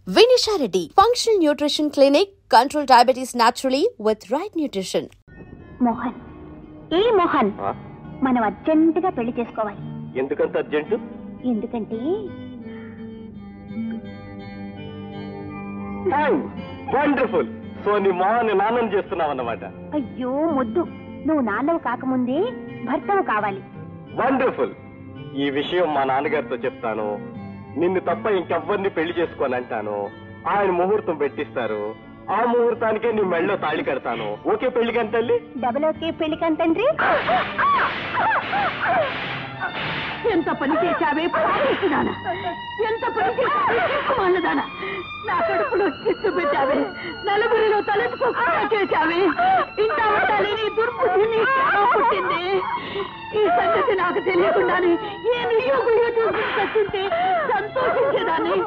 Vinisha Reddy, Functional Nutrition Clinic, control diabetes naturally with right nutrition. Mohan Mohan మనం అర్జెంటుగా పెళ్లి చేసుకోవాలి. ఎందుకంత అర్జెంటు? ఎందుకంటే వండర్ఫుల్. సో నీ మోహన్ నాన్నని చేస్తున్నావు అన్నమాట. అయ్యో మొద్దు, నువ్వు నాన్నవు కాకముందే భర్తవు కావాలి. వండర్ఫుల్. ఈ విషయం మా నాన్నగారితో చెప్తాను. నిన్ను తప్ప ఇంకెవ్వరిని పెళ్లి చేసుకోని అంటాను. ఆయన ముహూర్తం పెట్టిస్తారు. ఆ ముహూర్తానికే నీ మెళ్ళలో తాళి కడతాను. ఓకే పెళ్లికని తల్లి? డబల్ ఓకే పెళ్లికని తండ్రి. ఎంత పని చేశావే పారేసినానా, ఎంత పని చేశావేదానా, నా కడుపులో చిత్తు పెట్టావే, నలుగురిలో తలెత్తుకోకుండా చేశావే, ఇంత ఉండాలని దుర్బుద్ధిని పుట్టింది. ఈ సంగతి నాకు తెలియకుండానే ఏ నియోగుయో చూసి చచ్చుంటే సంతోషించేదాన్ని.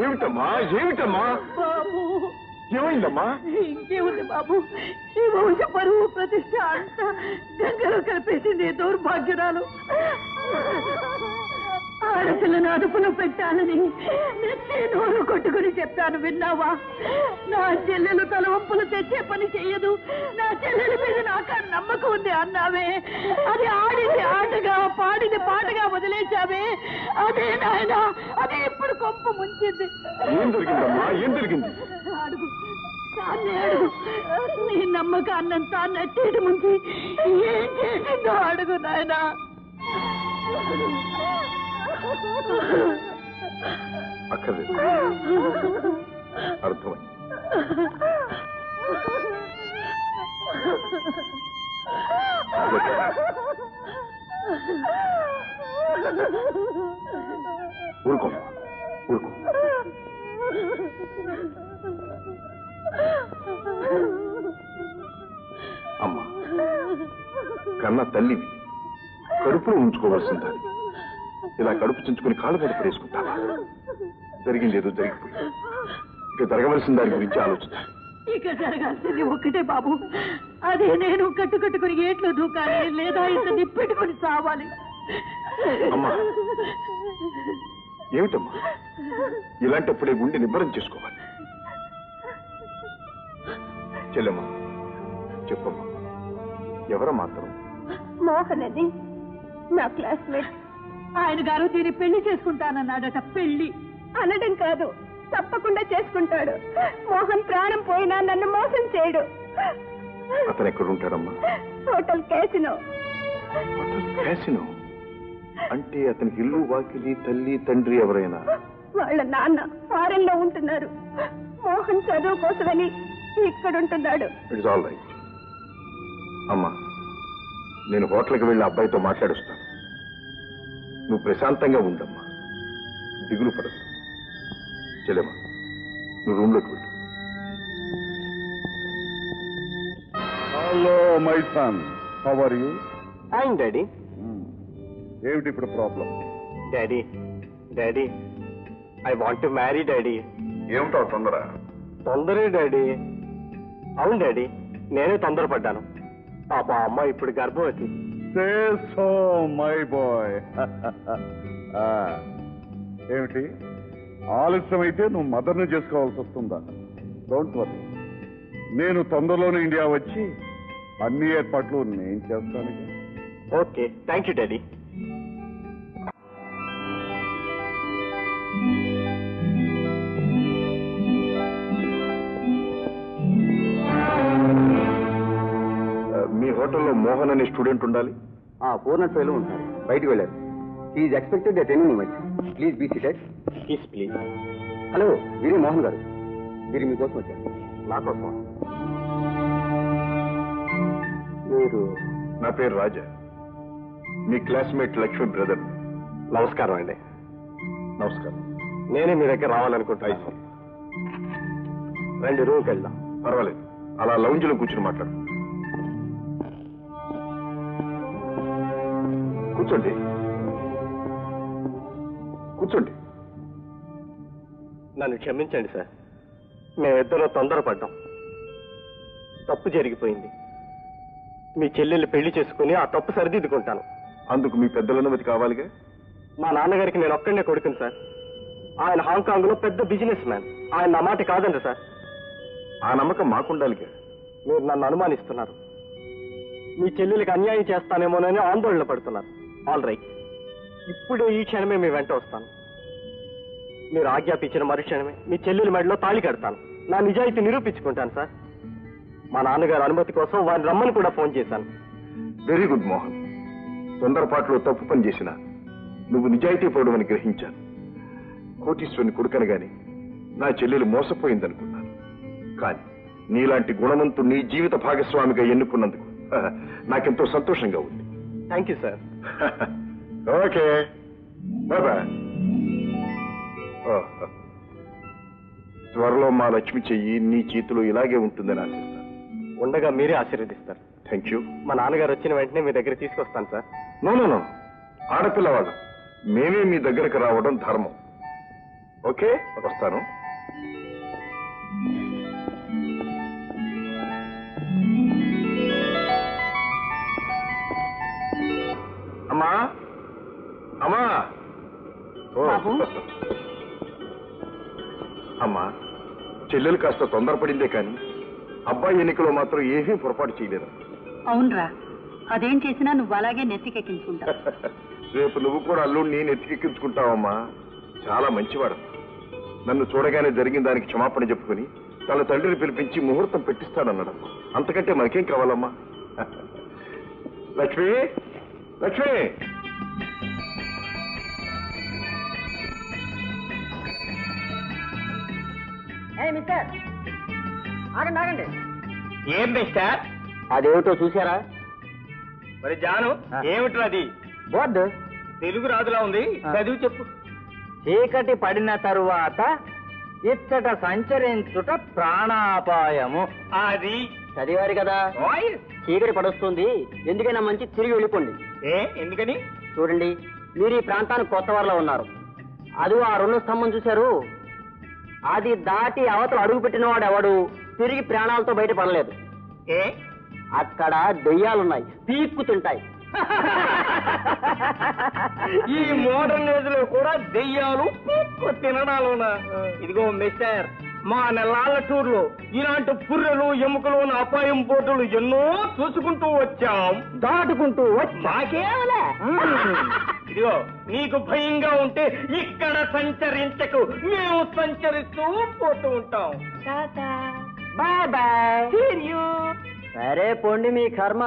ఏమిటమ్మా ఏమిటమ్మా బాబు, ఏమైందమ్మా? ఇంకేముంది బాబు, ఈ వంశ పరువు ప్రతిష్ట అంతా గంగలో కలిపేసింది దౌర్భాగ్యురాలు. ఆడపిల్లను అదుపులో పెట్టాలని నెత్తి నోరు కొట్టుకుని చెప్పాను, విన్నావా? నా చెల్లెలు తలవంపులు తెచ్చే పని చెయ్యదు, నా చెల్లెల మీద నాకు నమ్మకం ఉంది అన్నావే. అది ఆడింది ఆటగా, పాడింది పాటగా వదిలేశావే. అదే నాయన, అదే ఇప్పుడు కొంప ముంచింది. ఏం జరిగిందమ్మా? ఏం జరిగింది? అడుగు, తాన్నే అడుగు. నీ నమ్మకాన్నంతా నట్టేటి ముంచి ఏం చేసిందో అడుగు నాయనా. అక్కర్లేదు, అర్థమై. ఊరుకో ఊరుకో. అమ్మా, కన్న తల్లివి, కడుపులో ఉంచుకోవాల్సింది. ఇలా కడుపు చించుకుని కాళ్ళు మీద పడేసుకుంటావా? జరిగింది ఏదో జరిగిపోయి, ఇక జరగవలసిన దాని గురించి ఆలోచించా. ఇక జరగాల్సింది ఒక్కటే బాబు, అదే నేను కట్టుకట్టుకుని ఏట్లో దూకాలి, లేదా ఇంత నిప్పెట్టుకుని చావాలి. అమ్మా, ఏమిటమ్మా ఇలాంటప్పుడే గుండె నిబ్బరం చేసుకోవాలి. చెల్లెమ్మా చెప్పమ్మా, ఎవరో మాత్రం? మోహన్ అని నా క్లాస్మేట్. ఆయన గారు దీన్ని పెళ్లి చేసుకుంటానన్నాడట. పెళ్లి అనడం కాదు, తప్పకుండా చేసుకుంటాడు. మోహన్ ప్రాణం పోయినా నన్ను మోసం చేయడు. అతను ఎక్కడ ఉంటాడమ్మా? Hotel casino. క్యాసినో అంటే అతనికి ఇల్లు వాకిలి తల్లి తండ్రి ఎవరైనా? వాళ్ళ నాన్న ఫారెన్ లో ఉంటున్నారు. మోహన్ చదువు కోసమని ఇక్కడ ఉంటున్నాడు. ఇట్స్ ఆల్ రైట్ అమ్మా, నేను హోటల్కి వెళ్ళి అబ్బాయితో మాట్లాడుస్తాను. నువ్వు ప్రశాంతంగా ఉండమ్మా, దిగులు పడదు. చెల్లెమ్మా, నువ్వు రూమ్లోకి వెళ్ళు. Hello my son, how are you? Fine daddy. ఏమిటి ఇప్పుడు problem? Daddy daddy, I want to marry daddy. ఏమిటో తొందర? తొందరే డాడీ. అవును డాడీ, నేనే తొందరపడ్డాను. పాప అమ్మ ఇప్పుడు గర్భవతి. Say so my boy. ఏమిటి ఆలస్యం అయితే నువ్వు మదర్ని చేసుకోవాల్సి వస్తుందా? డోంట్ వరీ, నేను తొందరలోనే ఇండియా వచ్చి అన్ని ఏర్పాట్లు నేను చేస్తాను. Okay, thank you daddy. మీ హోటల్లో మోహన్ అనే స్టూడెంట్ ఉండాలి. పూర్ణ ఫెయిల్ ఉంటారు, బయటికి వెళ్ళారు. Is expected at any moment. Please be seated. Please please. Hello, వీరి మోహన్ గారు, వీరి మీకోసం వచ్చారు. నా కోసం? మీరు? నా పేరు రాజా, మీ క్లాస్మేట్ లక్ష్మి బ్రదర్. నమస్కారం అండి. నమస్కారం. నేనే మీ దగ్గర రావాలనుకుంటున్నా. రండి, రూమ్కి వెళ్దాం. పర్వాలేదు, అలా లౌంజ్లో కూర్చుని మాట్లాడు. కూర్చోండి. కూర్చోండి. నన్ను క్షమించండి సార్, మేమిద్దరూ తొందరపడ్డాం. తప్పు జరిగిపోయింది. మీ చెల్లెల్ని పెళ్లి చేసుకుని ఆ తప్పు సరిదిద్దుకుంటాను. అందుకు మీ పెద్దల అనుమతి కావాలిగా? మా నాన్నగారికి నేను ఒక్కడనే కొడుకును సార్. ఆయన హాంకాంగ్ లో పెద్ద బిజినెస్ మ్యాన్. ఆయన నా మాట కాదండి సార్. ఆ నమ్మకం మాకుండాలిగా. మీరు నన్ను అనుమానిస్తున్నారు. మీ చెల్లెలకి అన్యాయం చేస్తానేమోనని ఆందోళన పడుతున్నారు. ఆల్ రైట్, ఇప్పుడే ఈ క్షణమే మీ వెంట వస్తాను. మీరు ఆజ్ఞాపించిన మరుక్షణమే మీ చెల్లెలి మెడలో తాళి కడతాను. నా నిజాయితీ నిరూపించుకుంటాను సార్. మా నాన్నగారు అనుమతి కోసం వారిని రమ్మని కూడా ఫోన్ చేశాను. Very good Mohan. తొందరపాటులో తప్పు పని చేసిన నువ్వు నిజాయితీ పరుడమని గ్రహించాను. కోటీశ్వరుని కొడుకనగానే నా చెల్లెలు మోసపోయిందనుకున్నాను. కానీ నీలాంటి గుణవంతుణ్ణి జీవిత భాగస్వామిగా ఎన్నుకున్నందుకు నాకెంతో సంతోషంగా ఉంది. Thank you sir. ఓకే బాబా. త్వరలో మా లక్ష్మి చెయ్యి నీ చేతిలో ఇలాగే ఉంటుందని ఆశిస్తాను. ఉండగా మీరే ఆశీర్వదిస్తారు. Thank you. మా నాన్నగారు వచ్చిన వెంటనే మీ దగ్గర తీసుకొస్తాను సార్. నో, ఆడపిల్లవాళ్ళ మేమే మీ దగ్గరకు రావడం ధర్మం. ఓకే, వస్తాను. అమ్మా అమ్మా అమ్మా, చెల్లెలు కాస్త తొందరపడిందే కానీ అబ్బాయి ఎన్నికలో మాత్రం ఏమీ పొరపాటు చేయలేదు. అవునరా, అదేం చేసినా నువ్వు అలాగే నెత్తికెక్కించుకుంటావు. రేపు నువ్వు కూడా అల్లుడిని నెత్తికెక్కించుకుంటావమ్మా. చాలా మంచివాడు. నన్ను చూడగానే జరిగిన దానికి క్షమాపణ చెప్పుకుని తన తండ్రిని పిలిపించి ముహూర్తం పెట్టిస్తానన్నాడు. అంతకంటే మనకేం కావాలమ్మా? లక్ష్మి, లక్ష్మి. మిస్టర్ ఆగండి ఆగండి. ఏం మిస్టర్? అదేమిటో చూసారా? మరి జాను, ఏమిట్రా అది? బోర్డు తెలుగు రాదులా ఉంది, చదివి చెప్పు. చీకటి పడిన తరువాత ఇచ్చట సంచరించుట ప్రాణాపాయము. అది చదివారు కదా? చీకటి పడొస్తుంది, ఎందుకైనా మంచి తిరిగి వెళ్ళిపోండి. ఎందుకని? చూడండి, మీరు ఈ ప్రాంతానికి కొత్త వారిలో ఉన్నారు. అది ఆ 2 స్తంభం చూశారు, అది దాటి అవతల అడుగు పెట్టిన వాడు ఎవడు తిరిగి ప్రాణాలతో బయటపడలేదు. అక్కడ దెయ్యాలున్నాయి, పీక్కు తింటాయి. ఈ మోడర్న్ ఏజ్ లో కూడా దెయ్యాలు పీక్కు తినడాలున్నా? ఇదిగో మిస్టర్, మా నెలాళ్ళ టూర్ లో ఇలాంటి పుర్రెలు ఎముకలు అపాయం పోటులు ఎన్నో చూసుకుంటూ వచ్చాం, దాటుకుంటూ మాకేమలే. ఇదిగో, నీకు భయంగా ఉంటే ఇక్కడ సంచరించకు, మేము సంచరిస్తూ పోతూ ఉంటాం. Bye bye. సరే పొండి, మీ కర్మ.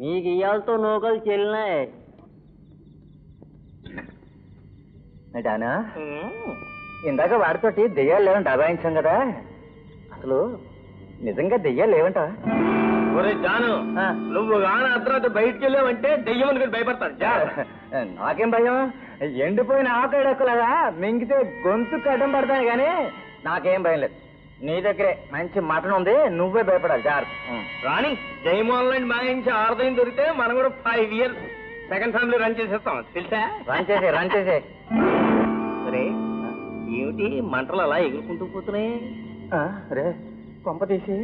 మీకు ఇయాలతో నూకలు చెల్లినాయి. డానా, ఇందాక వాడితోటి దెయ్యాలు లేవంట అభాయించాం కదా, అసలు నిజంగా దెయ్యాలు లేవంట? ఒరే జాను, నువ్వు గాన అర్ధరాత్రి బయటికి వెళ్ళావంటే దెయ్యం అనుకుని భయపడతాను. నాకేం భయం? ఎండిపోయిన ఆకడెక్కలేదా మింగితే గొంతు కడ్డం పడతాను కానీ నాకేం భయం లేదు. నీ దగ్గరే మంచి మటన్ ఉంది, నువ్వే భయపడాలి. రాణి, జైమ్ ఆన్లైన్ మాయించి ఆర్దయం దొరికితే మనం కూడా 5 years సెకండ్ ఫ్యామిలీ రన్ చేసేస్తాం, తెలుసా? రన్ చేసే. సరే, ఏమిటి మంటలు అలా ఎగురుకుంటూ పోతున్నాయి? రే, కొంప తీసి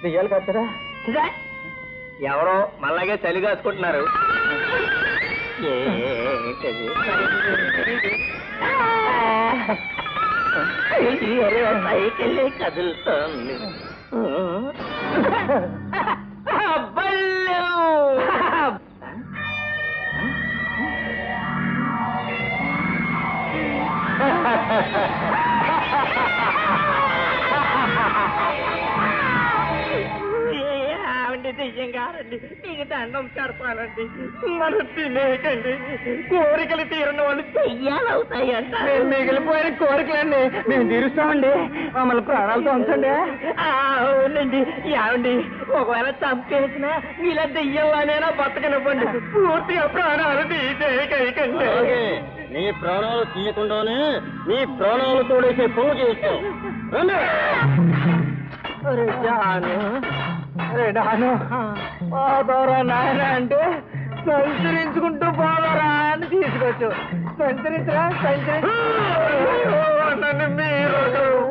దెయ్యాలు కట్టరా? ఎవరో మళ్ళాగే చలి కాసుకుంటున్నారు. సైకిల్ కదులుతోంది. దెయ్యంగారండి, నీకు దండం కడతానండి, మనం తినేకండి. కోరికలు తీరిన వాళ్ళు దెయ్యాలు అవుతాయంట. మిగిలిపోయిన కోరికలండి మేము తీరుస్తామండి, మమ్మల్ని ప్రాణాలతో ఉంచండి. అవునండి. ఏమండి, ఒకవేళ చంపేసినా ఇలా దెయ్యంలానైనా బతకనివ్వండి, పూర్తిగా ప్రాణాలు తీసేయకండి. నీ ప్రాణాలు తీయకుండానే నీ ప్రాణాలు తోడేసే పువ్వు చేస్తాం. పోదోరా నాయన అంటే సంచరించుకుంటూ పోదోరా అని తీసుకొచ్చు. సంచరించరా నన్ను మీరు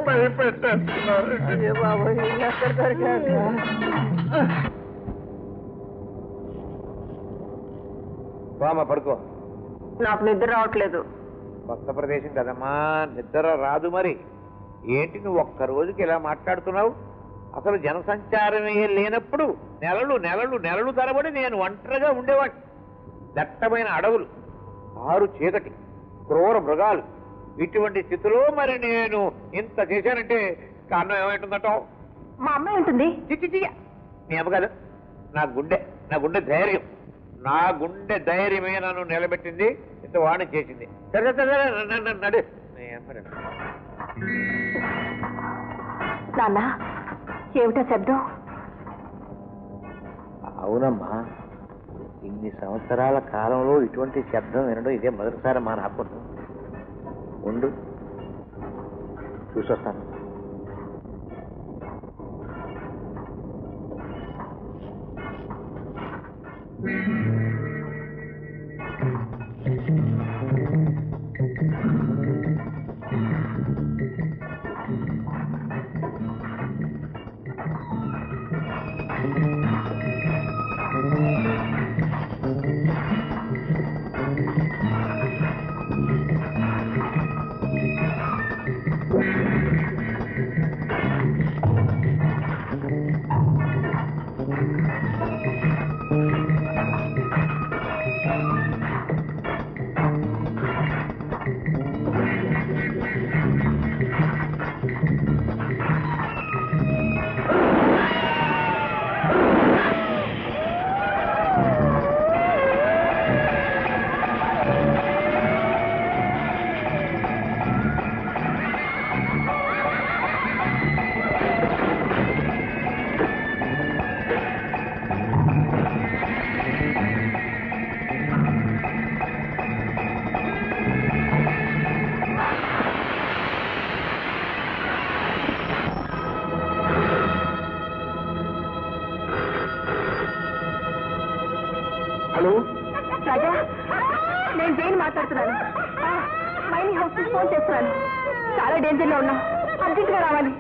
భయపెట్టేస్తున్నారు బామ్మ పడుకో. నాకు నిద్ర రావట్లేదు. కొత్త ప్రదేశం కదమ్మా, నిద్ర రాదు. మరి ఏంటి నువ్వు ఒక్క రోజుకి ఇలా మాట్లాడుతున్నావు? అసలు జనసంచారమే లేనప్పుడు నెలలు నెలలు నెలలు తరబడి నేను ఒంటరిగా ఉండేవాడిని. దట్టమైన అడవులు, ఆరు చీకటి, క్రూర మృగాలు, ఇటువంటి స్థితిలో మరి నేను ఇంత చేశానంటే కారణం ఏమైంటుందటో? మా అమ్మాయి ఉంటుంది. చిచ్చి నీ అమ్మ కాదు, నా గుండె ధైర్యం. నా గుండె ధైర్యమే నన్ను నిలబెట్టింది, ఇంత వాణి చేసింది. సరే నడు. నాన్న, ఏమిటో శబ్దం? అవునమ్మా, ఇన్ని సంవత్సరాల కాలంలో ఇటువంటి శబ్దం వినడం ఇదే మొదటిసారి మా నాకు. ఉండు, చూసొస్తాను. హలో రాజా, నేను జైన్ మాట్లాడుతున్నాను. మైనింగ్ హౌస్ నుంచి ఫోన్ చేస్తున్నాను. చాలా డేంజర్ లో ఉన్నా, అర్జెంటుగా రావాలి.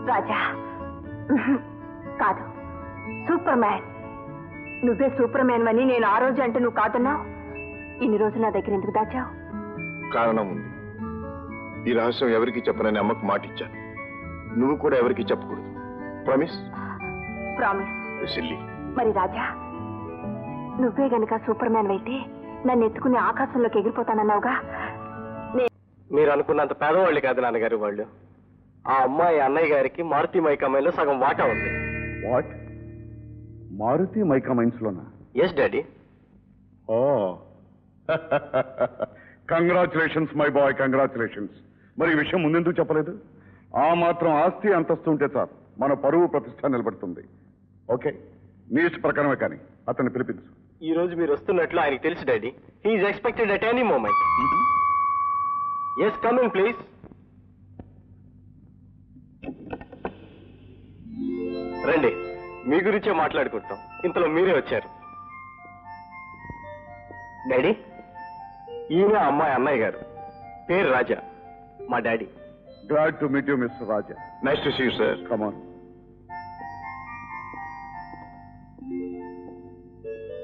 రాజా కాదు, సూపర్ మ్యాన్. నువ్వే సూపర్ మ్యాన్ అని నేను ఆ రోజు అంటే నువ్వు కాదన్నావు. ఇన్ని రోజులు నా దగ్గర ఎందుకు దాచావు? కారణం ఉంది. ఈ రహస్యం ఎవరికి చెప్పనని అమ్మకు మాట ఇచ్చాను. నువ్వు కూడా ఎవరికి చెప్పకూడదు. ప్రామిస్? ప్రామిస్. సిల్లీ. మరి రాజా, నువ్వే గనక సూపర్ మ్యాన్ అయితే నన్ను ఎత్తుకుని ఆకాశంలోకి ఎగిరిపోతానన్నావుగా. మీరు అనుకున్నంత పేదవాళ్ళు కాదు నాన్నగారు వాళ్ళు. ఆ అమ్మాయి అన్నయ్య గారికి మారుతి మైకమ్మాయిలో సగం వాటా ఉంది. వాట్? మారుతి మైకా మైన్స్ లోనా? Yes daddy. Oh congratulations my boy, congratulations. మరి ఈ విషయం ముందెందుకు చెప్పలేదు? ఆ మాత్రం ఆస్తి అంతస్తు ఉంటే చాలు, మన పరువు ప్రతిష్ట నిలబడుతుంది. ఓకే, నీ ఇష్ట ప్రకారమే, కానీ అతన్ని పిలిపించు. ఈ రోజు మీరు వస్తున్నట్లు ఆయనకి తెలుసు daddy. He is expected at any moment. Yes, coming please. రండి, మీ గురించే మాట్లాడుకుంటాం. ఇంతలో మీరే వచ్చారు. డాడీ, ఈయన అమ్మాయి అన్నయ్య గారు, పేరు రాజా, మా daddy. Glad to meet you mister Raja. Nice to see you sir. Come on,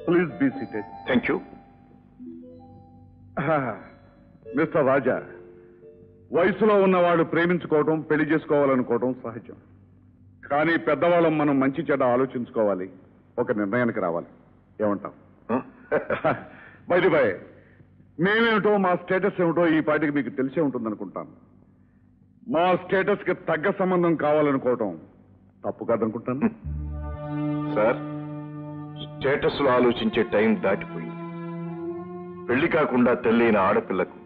please be seated. Thank you. Mister Raja, వయసులో ఉన్నవాళ్ళు ప్రేమించుకోవడం, పెళ్లి చేసుకోవాలనుకోవడం సహజం. కానీ పెద్దవాళ్ళం మనం మంచి చెడ్డ ఆలోచించుకోవాలి, ఒక నిర్ణయానికి రావాలి. ఏమంటాం? బై ది బై, మేమేమిటో మా స్టేటస్ ఏమిటో ఈ పాటికి మీకు తెలిసే ఉంటుందనుకుంటాను. మా స్టేటస్ కి తగ్గ సంబంధం కావాలనుకోవటం తప్పు కాదనుకుంటాను. సార్, స్టేటస్ లో ఆలోచించే టైం దాటిపోయింది. పెళ్లి కాకుండా తెల్లైన ఆడపిల్లకు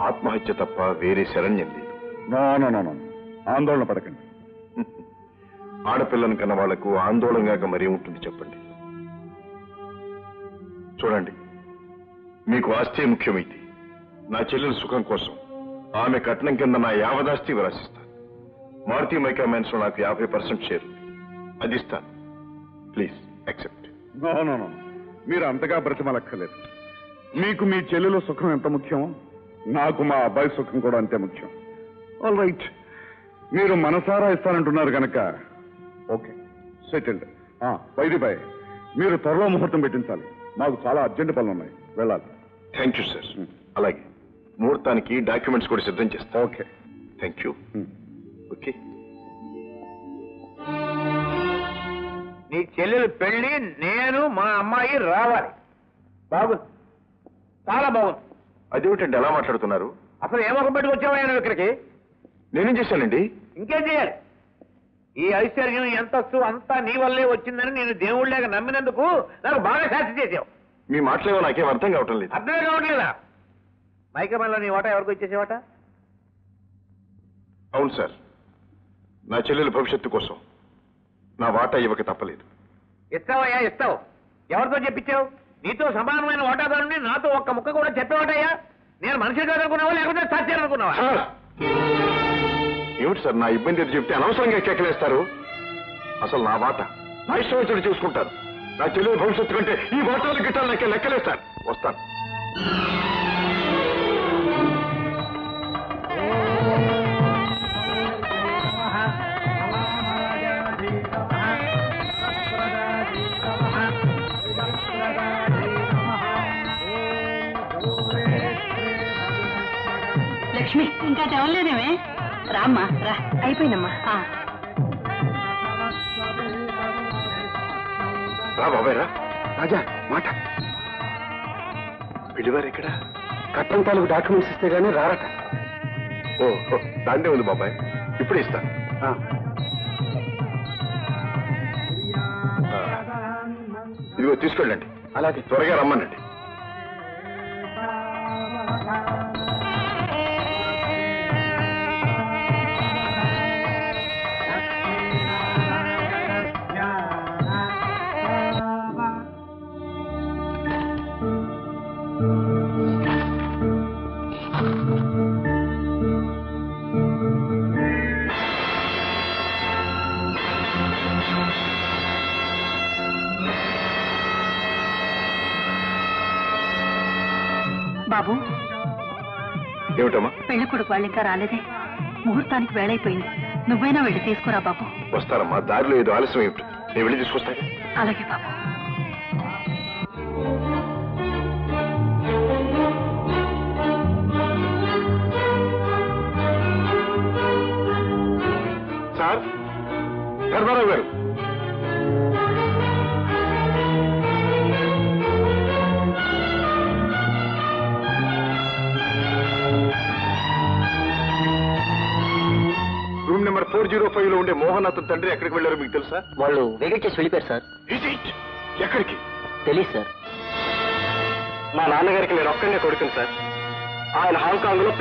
ఆత్మహత్య తప్ప వేరే శరణ్యం లేదు. నో నో నో నో, ఆందోళన పడకండి. ఆడపిల్లను కన్న వాళ్లకు ఆందోళనగా మరీ ఉంటుంది చెప్పండి. చూడండి, మీకు ఆస్తి ముఖ్యమైతే నా చెల్లెల సుఖం కోసం ఆమె కట్నం కింద నా యావదాస్తి విరాసిస్తాను. మారుతి మైకా మైన్స్ లో నాకు 50% షేర్ ఉంది, అది ఇస్తాను. Please accept. No no no, మీరు అంతగా బ్రతిమలక్కర్లేదు. మీకు మీ చెల్లెల సుఖం ఎంత ముఖ్యమో నాకు మా అబ్బాయి సుఖం కూడా అంతే ముఖ్యం. ఆల్ రైట్, మీరు మనసారా ఇస్తానంటున్నారు కనుక okay, settled. By the by, మీరు త్వరలో ముహూర్తం పెట్టించాలి. మాకు చాలా అర్జెంట్ పనులు ఉన్నాయి, వెళ్ళాలి. Thank you sir. అలాగే ముహూర్తానికి డాక్యుమెంట్స్ కూడా సిద్ధం చేస్తాను. Okay, thank you. ఓకే, నీ చెల్లెలు పెళ్లి నేను మా అమ్మాయి రావాలి. బాగుంది, చాలా బాగుంది. అదేమిటండి అలా మాట్లాడుతున్నారు? అసలు ఏమొక పెట్టుకు వచ్చావా నువ్వు ఇక్కడికి? నేనేం చేశానండి? ఇంకేం చేయాలి? ఈ ఐశ్వర్యం ఎంతస్తు అంతా నీ వల్లే వచ్చిందని నేను దేవుళ్ళగా నమ్మినందుకు నాకు బాగా శాస్తి చేసావు. మీ మాటలేమో నాకేం అర్థం కావటం లేదు. అర్థమే కావట్లేదా? మైకమల్లో నీ వాటా ఎవరికి వచ్చేసేవాట? అవును సార్, నా చెల్లెల భవిష్యత్తు కోసం నా వాటా ఇవ్వక తప్పలేదు. ఇస్తావయ్యా, ఇస్తావు. ఎవరితో చెప్పించావు? నీతో సమానమైన వాటాదారుని నాతో ఒక్క ముక్క కూడా చెప్పేవాటయ్యా? నేను మనిషి కాదనుకున్నావా లేకపోతే సత్యాలనుకున్నావా? ఏమిటి సార్, నా ఇబ్బంది ఎదురు చెప్తే అనవసరంగా కేకలేస్తారు. అసలు నా వాటా నా ఇష్టం వచ్చినట్టు చూసుకుంటారు. నా చెల్లెల భవిష్యత్తు కంటే ఈ వాటాలు గిట్టాలు నాకే లెక్కలేస్తారు. వస్తాను. లక్ష్మి ఇంకా తెవలేదేమే రామ్మా రా అయిపోయిందమ్మా రా బాబాయ్ రా. రాజా మాట. పెళ్లివారు ఎక్కడ? కట్టం తాలూకు డాక్యుమెంట్స్ ఇస్తే గానీ రారట. ఓ దాన్నే ఉంది బాబాయ్, ఇప్పుడే ఇస్తాను. ఇదిగో తీసుకెళ్ళండి. అలాగే. త్వరగా రమ్మనండి. బాబు ఏమిటమ్మా? పెళ్లి కొడుకు వాళ్ళు ఇంకా రాలేదే, ముహూర్తానికి వేళైపోయింది. నువ్వైనా వెళ్ళి తీసుకురా బాబు. వస్తారమ్మా, దారిలో ఏదో ఆలస్యం ఏమిటి, నేను వెళ్ళి తీసుకొస్తాను. అలాగే బాబు. సార్, ధర్మారావు గారు. రూమ్ నెంబర్ 405 లో ఉండే మోహన్ అతని తండ్రి ఎక్కడికి వెళ్ళారో మీకు తెలుసా? వాళ్ళు వెకెట్ చేసి వెళ్ళిపోయారు సార్. ఎక్కడికి? తెలియదు సార్. మా నాన్నగారికి నేను ఒక్కనే కొడుకుని సార్. ఆయన హాంకాంగ్ లో